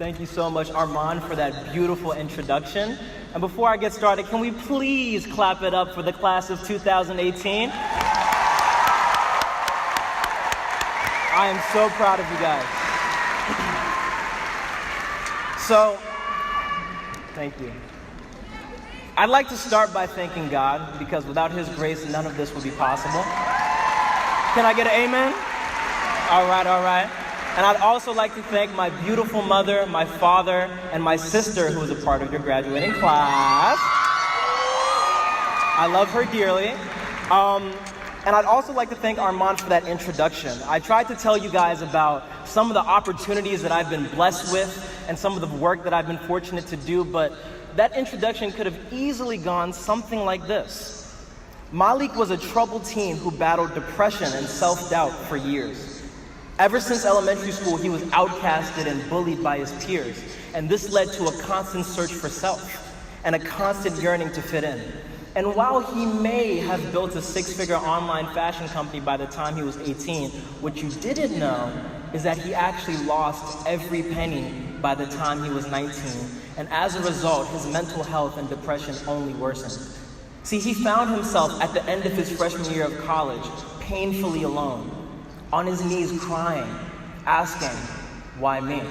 Thank you so much, Armand, for that beautiful introduction. And before I get started, can we please clap it up for the class of 2018? I am so proud of you guys. So, thank you. I'd like to start by thanking God, because without His grace, none of this would be possible. Can I get an amen? All right. And I'd also like to thank my beautiful mother, my father, and my sister, who is a part of your graduating class. I love her dearly. And I'd also like to thank Armand for that introduction. I tried to tell you guys about some of the opportunities that I've been blessed with and some of the work that I've been fortunate to do, but that introduction could have easily gone something like this. Malik was a troubled teen who battled depression and self-doubt for years. Ever since elementary school, he was outcasted and bullied by his peers, and this led to a constant search for self and a constant yearning to fit in. And while he may have built a six-figure online fashion company by the time he was 18, what you didn't know is that he actually lost every penny by the time he was 19, and as a result, his mental health and depression only worsened. See, he found himself at the end of his freshman year of college, painfully alone, on his knees crying, asking, why me?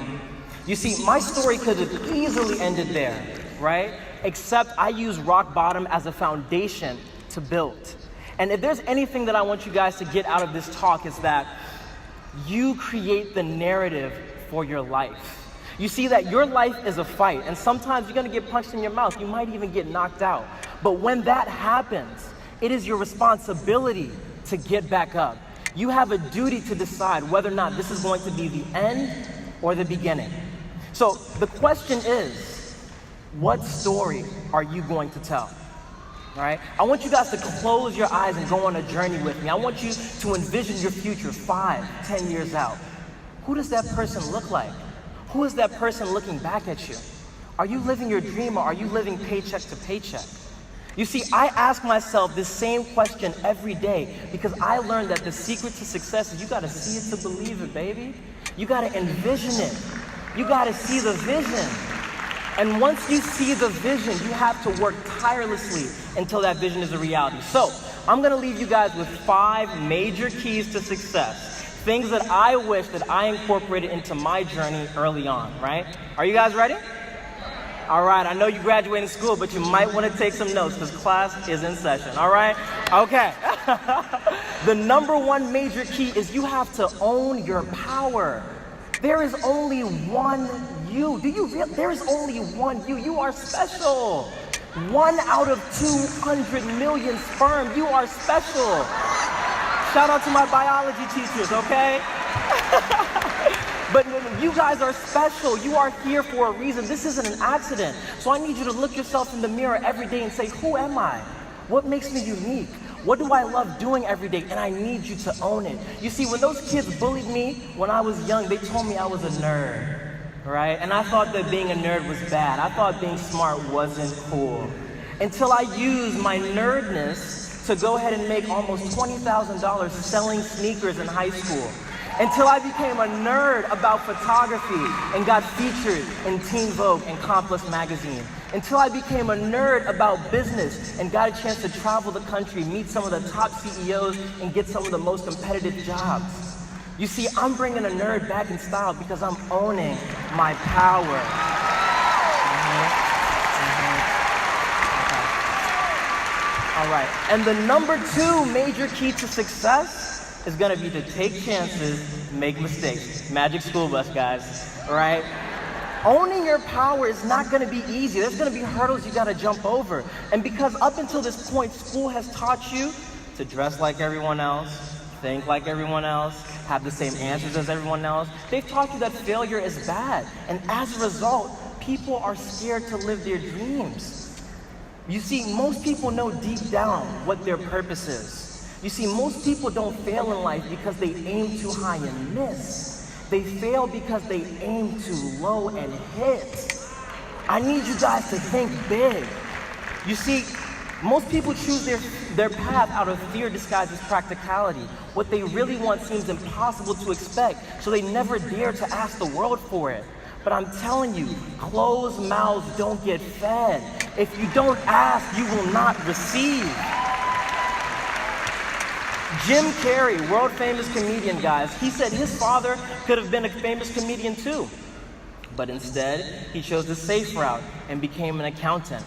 You see, my story could have easily ended there, right? Except I use rock bottom as a foundation to build. And if there's anything that I want you guys to get out of this talk, is that you create the narrative for your life. You see that your life is a fight, and sometimes you're gonna get punched in your mouth. You might even get knocked out. But when that happens, it is your responsibility to get back up. You have a duty to decide whether or not this is going to be the end or the beginning. So the question is, what story are you going to tell? All right? I want you guys to close your eyes and go on a journey with me. I want you to envision your future 5, 10 years out. Who does that person look like? Who is that person looking back at you? Are you living your dream, or are you living paycheck to paycheck? You see, I ask myself this same question every day, because I learned that the secret to success is you gotta see it to believe it, baby. You gotta envision it. You gotta see the vision. And once you see the vision, you have to work tirelessly until that vision is a reality. So, I'm gonna leave you guys with 5 major keys to success. Things that I wish that I incorporated into my journey early on, right? Are you guys ready? All right, I know you graduated school, but you might want to take some notes because class is in session, all right? Okay. The number 1 major key is you have to own your power. There is only one you. Do you realize there is only one you? You are special. 1 out of 200 million sperm. You are special. Shout out to my biology teachers, okay? But you guys are special. You are here for a reason. This isn't an accident. So I need you to look yourself in the mirror every day and say, who am I? What makes me unique? What do I love doing every day? And I need you to own it. You see, when those kids bullied me when I was young, they told me I was a nerd, right? And I thought that being a nerd was bad. I thought being smart wasn't cool. Until I used my nerdness to go ahead and make almost $20,000 selling sneakers in high school. Until I became a nerd about photography and got featured in Teen Vogue and Complex magazine. Until I became a nerd about business and got a chance to travel the country, meet some of the top CEOs, and get some of the most competitive jobs. You see, I'm bringing a nerd back in style because I'm owning my power. All right, and the number 2 major key to success is gonna be to take chances, make mistakes. Magic school bus, guys, all right? Owning your power is not gonna be easy. There's gonna be hurdles you gotta jump over. And because up until this point, school has taught you to dress like everyone else, think like everyone else, have the same answers as everyone else. They've taught you that failure is bad. And as a result, people are scared to live their dreams. You see, most people know deep down what their purpose is. You see, most people don't fail in life because they aim too high and miss. They fail because they aim too low and hit. I need you guys to think big. You see, most people choose their path out of fear disguised as practicality. What they really want seems impossible to expect, so they never dare to ask the world for it. But I'm telling you, closed mouths don't get fed. If you don't ask, you will not receive. Jim Carrey, world famous comedian, guys, he said his father could have been a famous comedian too. But instead, he chose the safe route and became an accountant.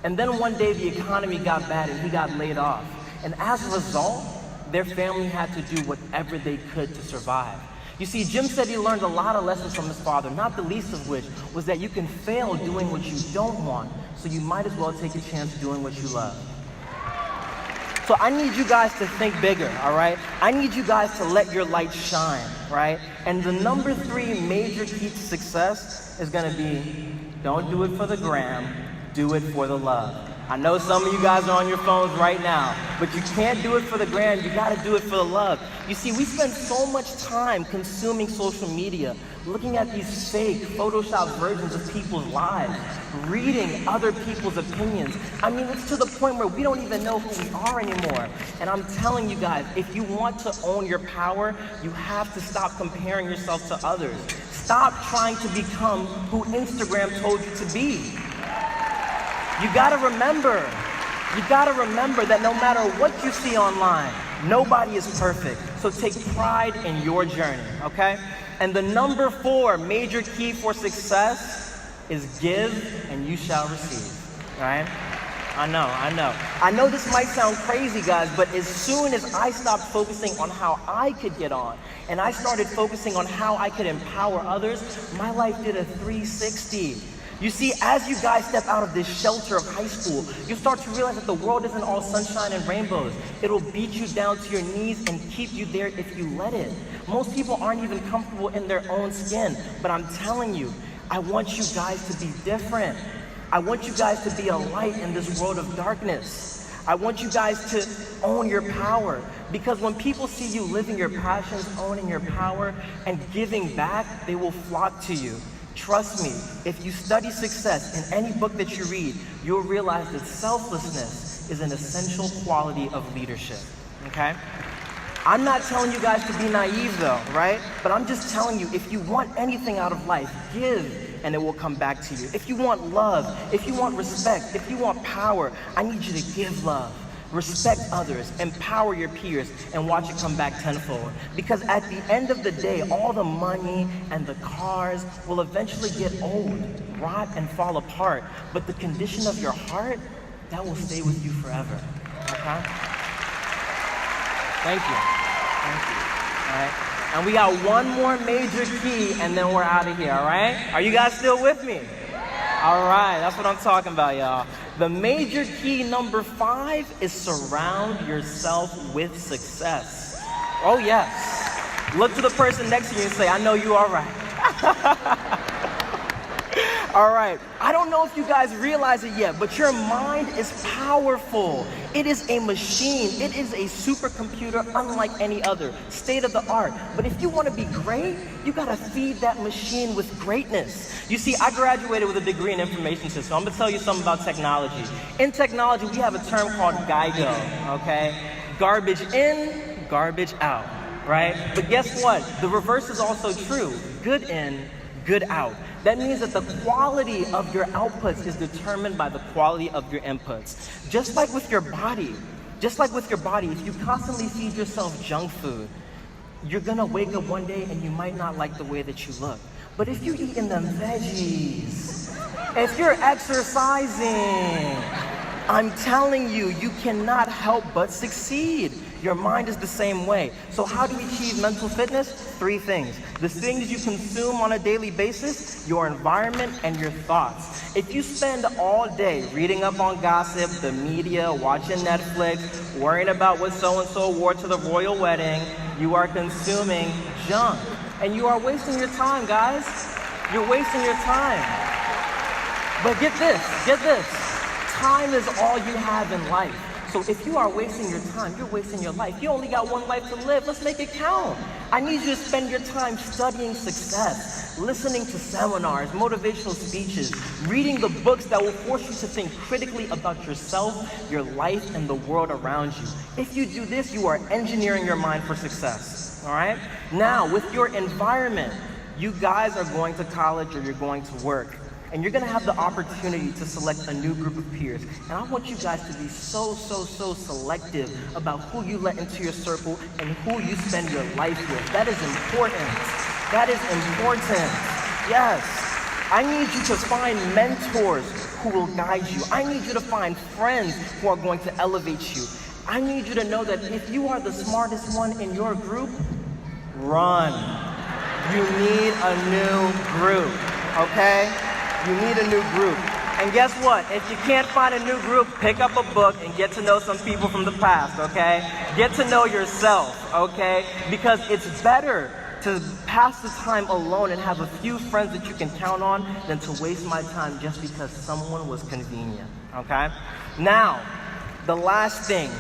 And then one day the economy got bad and he got laid off. And as a result, their family had to do whatever they could to survive. You see, Jim said he learned a lot of lessons from his father, not the least of which was that you can fail doing what you don't want, so you might as well take a chance doing what you love. So I need you guys to think bigger, all right? I need you guys to let your light shine, right? And the number 3 major key to success is gonna be, don't do it for the gram, do it for the love. I know some of you guys are on your phones right now, but you can't do it for the gram, you gotta do it for the love. You see, we spend so much time consuming social media, looking at these fake, photoshopped versions of people's lives, reading other people's opinions. I mean, it's to the point where we don't even know who we are anymore. And I'm telling you guys, if you want to own your power, you have to stop comparing yourself to others. Stop trying to become who Instagram told you to be. You gotta remember that no matter what you see online, nobody is perfect. So take pride in your journey, okay? And the number 4 major key for success is give and you shall receive, right? I know this might sound crazy, guys, but as soon as I stopped focusing on how I could get on, and I started focusing on how I could empower others, my life did a 360. You see, as you guys step out of this shelter of high school, you start to realize that the world isn't all sunshine and rainbows. It'll beat you down to your knees and keep you there if you let it. Most people aren't even comfortable in their own skin, but I'm telling you, I want you guys to be different. I want you guys to be a light in this world of darkness. I want you guys to own your power, because when people see you living your passions, owning your power, and giving back, they will flock to you. Trust me, if you study success in any book that you read, you'll realize that selflessness is an essential quality of leadership, okay? I'm not telling you guys to be naive though, right? But I'm just telling you, if you want anything out of life, give and it will come back to you. If you want love, if you want respect, if you want power, I need you to give love. Respect others, empower your peers, and watch it come back tenfold. Because at the end of the day, all the money and the cars will eventually get old, rot, and fall apart. But the condition of your heart, that will stay with you forever. Okay? Thank you. All right? And we got one more major key, and then we're out of here, all right? Are you guys still with me? All right, that's what I'm talking about, y'all. The major key number 5 is surround yourself with success. Oh yes. Look to the person next to you and say, I know you all right. All right, I don't know if you guys realize it yet, but your mind is powerful. It is a machine. It is a supercomputer unlike any other, state of the art. But if you want to be great, you gotta feed that machine with greatness. You see, I graduated with a degree in information systems. So I'm gonna tell you something about technology. In technology, we have a term called GIGO, okay? Garbage in, garbage out, right? But guess what? The reverse is also true. Good in, good out. That means that the quality of your outputs is determined by the quality of your inputs. Just like with your body, if you constantly feed yourself junk food, you're gonna wake up one day and you might not like the way that you look. But if you're eating them veggies, if you're exercising, I'm telling you, you cannot help but succeed. Your mind is the same way. So how do we achieve mental fitness? 3 things. The things you consume on a daily basis, your environment, and your thoughts. If you spend all day reading up on gossip, the media, watching Netflix, worrying about what so-and-so wore to the royal wedding, you are consuming junk. And you are wasting your time, guys. You're wasting your time. But get this. Time is all you have in life. So if you are wasting your time, you're wasting your life. You only got one life to live. Let's make it count. I need you to spend your time studying success, listening to seminars, motivational speeches, reading the books that will force you to think critically about yourself, your life, and the world around you. If you do this, you are engineering your mind for success. All right? Now, with your environment, You guys are going to college or you're going to work, and you're gonna have the opportunity to select a new group of peers. And I want you guys to be so selective about who you let into your circle and who you spend your life with. That is important. That is important. Yes. I need you to find mentors who will guide you. I need you to find friends who are going to elevate you. I need you to know that if you are the smartest one in your group, run. You need a new group, okay? You need a new group. And guess what? If you can't find a new group, pick up a book and get to know some people from the past, okay? Get to know yourself, okay? Because it's better to pass the time alone and have a few friends that you can count on than to waste my time just because someone was convenient, okay? Now, the last thing,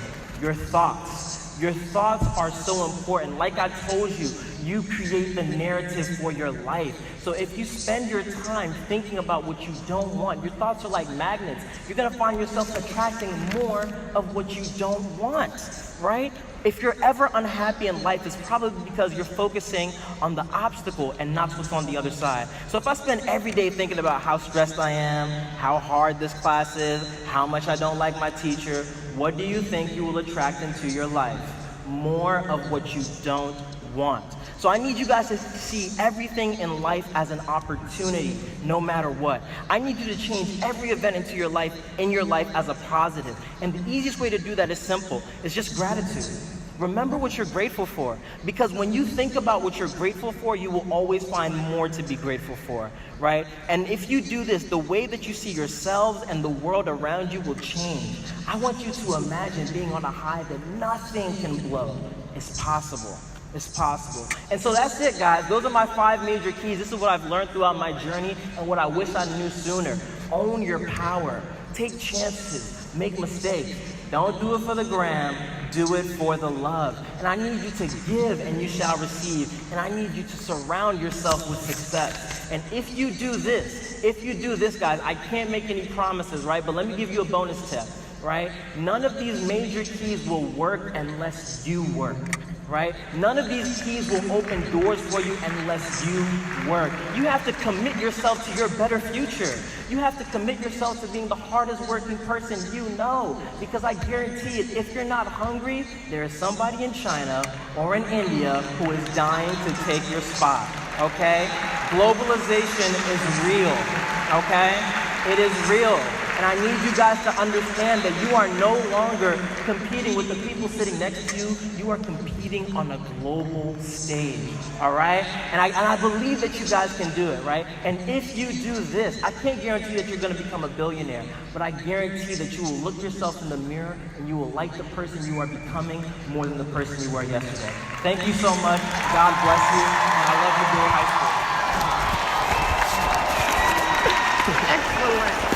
your thoughts. Your thoughts are so important. Like I told you, you create the narrative for your life. So if you spend your time thinking about what you don't want, your thoughts are like magnets. You're gonna find yourself attracting more of what you don't want, right? If you're ever unhappy in life, it's probably because you're focusing on the obstacle and not what's on the other side. So if I spend every day thinking about how stressed I am, how hard this class is, how much I don't like my teacher, what do you think you will attract into your life? More of what you don't want. So I need you guys to see everything in life as an opportunity, no matter what. I need you to change every event in your life as a positive. And the easiest way to do that is simple. It's just gratitude. Remember what you're grateful for. Because when you think about what you're grateful for, you will always find more to be grateful for, right? And if you do this, the way that you see yourselves and the world around you will change. I want you to imagine being on a high that nothing can blow. It's possible. It's possible. And so that's it, guys. Those are my 5 major keys. This is what I've learned throughout my journey and what I wish I knew sooner. Own your power. Take chances. Make mistakes. Don't do it for the gram. Do it for the love. And I need you to give and you shall receive. And I need you to surround yourself with success. And if you do this, guys, I can't make any promises, right? But let me give you a bonus tip, right? None of these major keys will work unless you work. Right? None of these keys will open doors for you unless you work. You have to commit yourself to your better future. You have to commit yourself to being the hardest working person you know. Because I guarantee it, if you're not hungry, there is somebody in China or in India who is dying to take your spot. Okay? Globalization is real. Okay? It is real. And I need you guys to understand that you are no longer competing with the people sitting next to you. You are competing on a global stage, all right? And I believe that you guys can do it, right? And if you do this, I can't guarantee that you're gonna become a billionaire, but I guarantee that you will look yourself in the mirror and you will like the person you are becoming more than the person you were yesterday. Thank you so much. God bless you. And I love you, Bowie High School. Excellent.